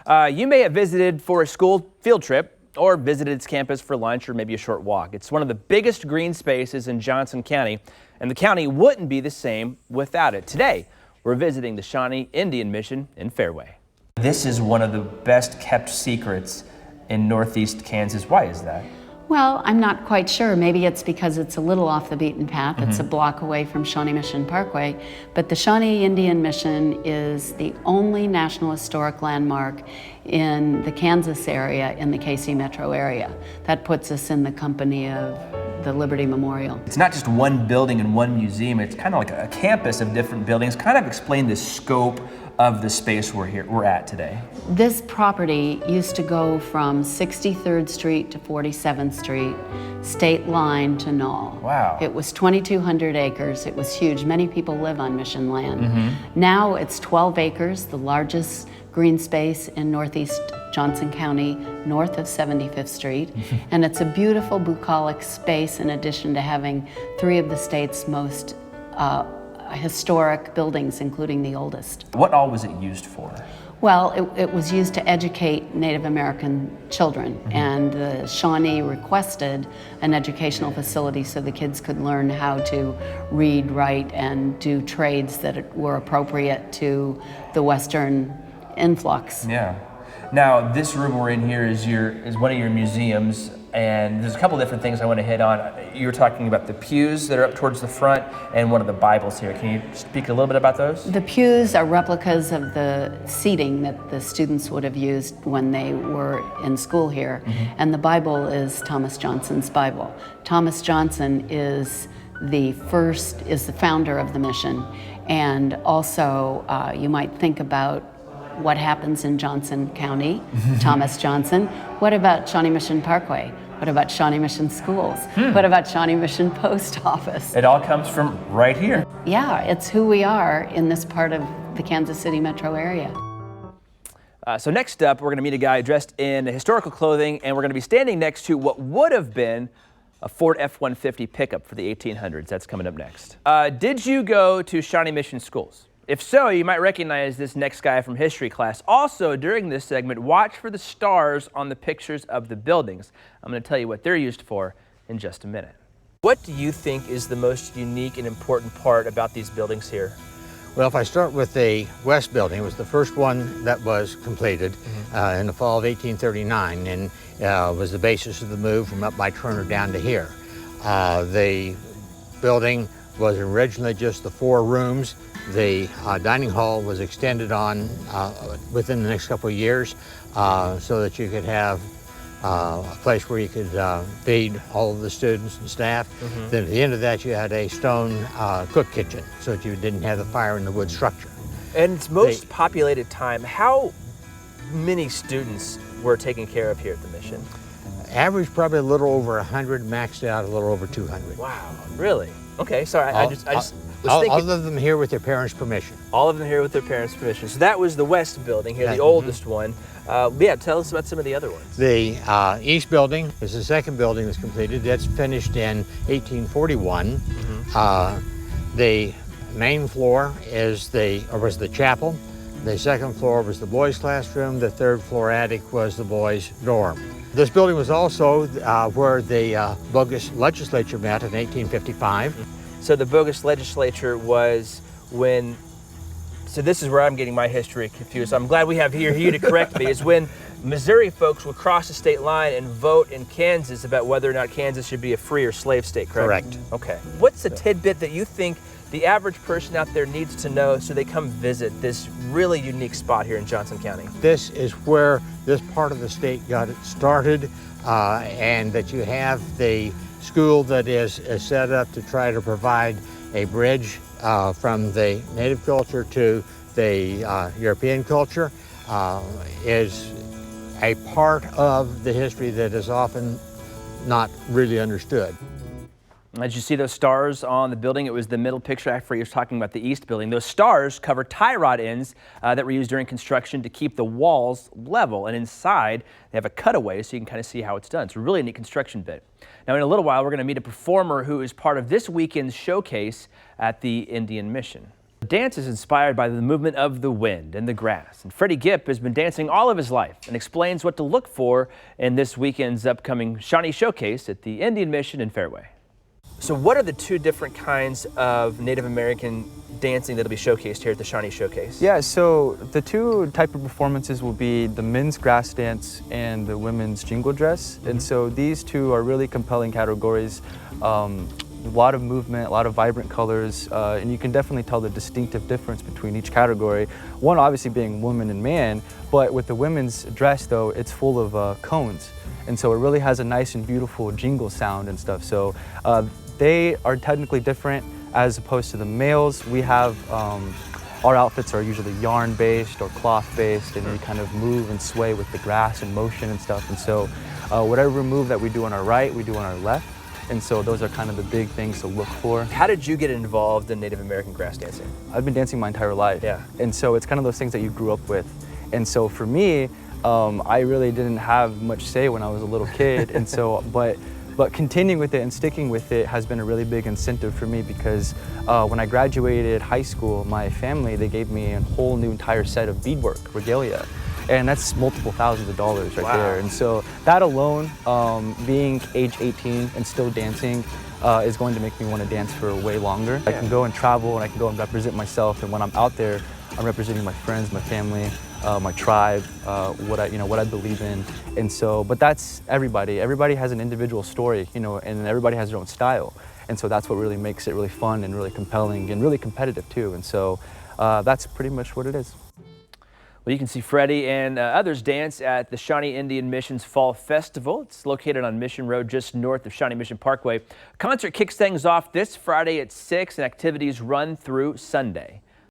You may have visited for a school field trip or visited its campus for lunch or maybe a short walk. It's one of the biggest green spaces in Johnson County, and the county wouldn't be the same without it. Today, we're visiting the Shawnee Indian Mission in Fairway. This is one of the best kept secrets in Northeast Kansas. Why is that? Well, I'm not quite sure. Maybe it's because it's a little off the beaten path. It's a block away from Shawnee Mission Parkway. But the Shawnee Indian Mission is the only National Historic Landmark in the Kansas area, in the KC metro area. That puts us in the company of the Liberty Memorial. It's not just one building and one museum. It's kind of like a campus of different buildings. Kind of explain the scope of the space we're at today. This property used to go from 63rd Street to 47th Street, state line to Knoll. Wow. It was 2,200 acres. It was huge. Many people live on Mission land. Now it's 12 acres, the largest green space in Northeast Johnson County, north of 75th Street. And it's a beautiful bucolic space, in addition to having three of the state's most historic buildings, including the oldest. What all was it used for? Well, it was used to educate Native American children, and the Shawnee requested an educational facility so the kids could learn how to read, write, and do trades that were appropriate to the Western influx. Yeah. Now, this room we're in here is one of your museums, and there's a couple different things I want to hit on. You were talking about the pews that are up towards the front and one of the Bibles here. Can you speak a little bit about those? The pews are replicas of the seating that the students would have used when they were in school here, and the Bible is Thomas Johnson's Bible. Thomas Johnson is the founder of the mission, and also you might think about what happens in Johnson County, Thomas Johnson. What about Shawnee Mission Parkway? What about Shawnee Mission Schools? What about Shawnee Mission Post Office? It all comes from right here. Yeah, it's who we are in this part of the Kansas City metro area. So next up, we're going to meet a guy dressed in historical clothing, and we're going to be standing next to what would have been a Ford F-150 pickup for the 1800s. That's coming up next. Did you go to Shawnee Mission Schools? If so, you might recognize this next guy from history class. Also, during this segment, watch for the stars on the pictures of the buildings. I'm going to tell you what they're used for in just a minute. What do you think is the most unique and important part about these buildings here? Well, if I start with the west building, it was the first one that was completed in the fall of 1839, and was the basis of the move from up by Turner down to here. The building was originally just the 4 rooms. The dining hall was extended on within the next couple of years so that you could have a place where you could feed all of the students and staff. Then at the end of that, you had a stone cook kitchen so that you didn't have the fire in the wood structure. And its most populated time, how many students were taken care of here at the mission? Average probably a little over 100, maxed out a little over 200. Wow, really? Okay, sorry, I just was thinking. All of them here with their parents' permission. All of them here with their parents' permission. So that was the west building here, the oldest one. Yeah, tell us about some of the other ones. The east building is the second building that's completed. That's finished in 1841. The main floor was the chapel. The second floor was the boys' classroom. The third floor attic was the boys' dorm. This building was also where the bogus legislature met in 1855. So the bogus legislature was when, so this is where I'm getting my history confused. I'm glad we have you to correct me, is when Missouri folks would cross the state line and vote in Kansas about whether or not Kansas should be a free or slave state, correct? Correct. Okay. What's the tidbit that you think the average person out there needs to know so they come visit this really unique spot here in Johnson County? This is where this part of the state got it started, and that you have the school that is set up to try to provide a bridge from the native culture to the European culture, is a part of the history that is often not really understood. As you see those stars on the building, it was the middle picture after you were talking about the east building. Those stars cover tie rod ends that were used during construction to keep the walls level. And inside, they have a cutaway so you can kind of see how it's done. It's a really neat construction bit. Now, in a little while, we're going to meet a performer who is part of this weekend's showcase at the Indian Mission. dance is inspired by the movement of the wind and the grass. And Freddie Gipp has been dancing all of his life and explains what to look for in this weekend's upcoming Shawnee Showcase at the Indian Mission in Fairway. So what are the two different kinds of Native American dancing that'll be showcased here at the Shawnee Showcase? Yeah, so the two type of performances will be the men's grass dance and the women's jingle dress. And so these two are really compelling categories. A lot of movement, a lot of vibrant colors, and you can definitely tell the distinctive difference between each category. One obviously being woman and man, but with the women's dress though, it's full of cones. And so it really has a nice and beautiful jingle sound and stuff. So they are technically different as opposed to the males. We have, our outfits are usually yarn based or cloth based, and we kind of move and sway with the grass and motion and stuff. And so whatever move that we do on our right, we do on our left. And so those are kind of the big things to look for. How did you get involved in Native American grass dancing? I've been dancing my entire life. Yeah. And so it's kind of those things that you grew up with. And so for me, I really didn't have much say when I was a little kid. And so, but continuing with it and sticking with it has been a really big incentive for me, because when I graduated high school, my family, they gave me a whole new entire set of beadwork, regalia. And that's multiple thousands of dollars right there. And so that alone, being age 18 and still dancing, is going to make me want to dance for way longer. I can go and travel, and I can go and represent myself. And when I'm out there, I'm representing my friends, my family, my tribe, what I believe in. And so, but that's everybody. Everybody has an individual story, and everybody has their own style. And so that's what really makes it really fun and really compelling and really competitive too. And so that's pretty much what it is. Well, you can see Freddie and others dance at the Shawnee Indian Mission's Fall Festival. It's located on Mission Road, just north of Shawnee Mission Parkway. Concert kicks things off this Friday at 6, and activities run through Sunday.